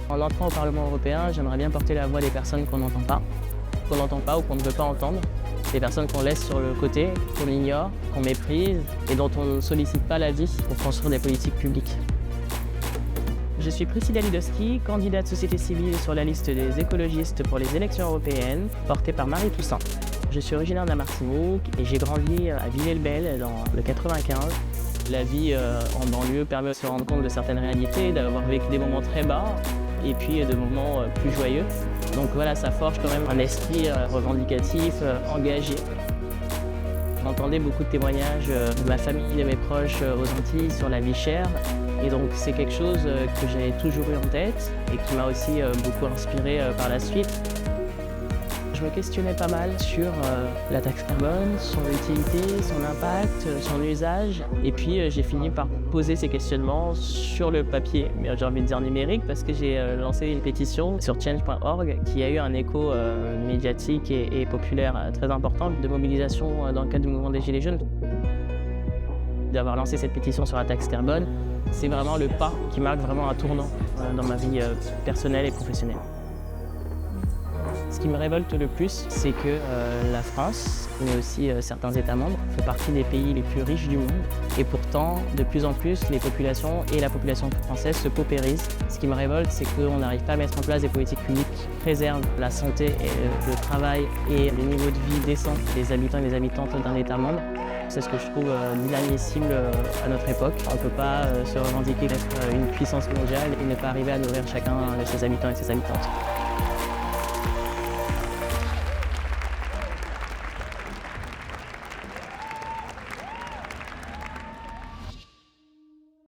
En entrant au Parlement européen, j'aimerais bien porter la voix des personnes qu'on n'entend pas ou qu'on ne veut pas entendre, des personnes qu'on laisse sur le côté, qu'on ignore, qu'on méprise et dont on ne sollicite pas l'avis pour construire des politiques publiques. Je suis Priscilla Lidowski, candidate société civile sur la liste des écologistes pour les élections européennes, portée par Marie Toussaint. Je suis originaire de la Martinique et j'ai grandi à Villers-le-Bel dans le 95. La vie en banlieue permet de se rendre compte de certaines réalités, d'avoir vécu des moments très bas et puis de moments plus joyeux. Donc voilà, ça forge quand même un esprit revendicatif, engagé. J'entendais beaucoup de témoignages de ma famille, de mes proches aux Antilles sur la vie chère. Et donc c'est quelque chose que j'ai toujours eu en tête et qui m'a aussi beaucoup inspiré par la suite. Je me questionnais pas mal sur la taxe carbone, son utilité, son impact, son usage. Et puis j'ai fini par poser ces questionnements sur le papier, mais j'ai envie de dire numérique, parce que j'ai lancé une pétition sur change.org qui a eu un écho médiatique et populaire très important de mobilisation dans le cadre du mouvement des Gilets jaunes. D'avoir lancé cette pétition sur la taxe carbone, c'est vraiment le pas qui marque vraiment un tournant dans ma vie personnelle et professionnelle. Ce qui me révolte le plus, c'est que la France, mais aussi certains États membres, font partie des pays les plus riches du monde. Et pourtant, de plus en plus, les populations et la population française se paupérisent. Ce qui me révolte, c'est qu'on n'arrive pas à mettre en place des politiques publiques qui préservent la santé, et le travail et les niveaux de vie décents des habitants et des habitantes d'un État membre. C'est ce que je trouve inadmissible à notre époque. On ne peut pas se revendiquer d'être une puissance mondiale et ne pas arriver à nourrir chacun de ses habitants et ses habitantes.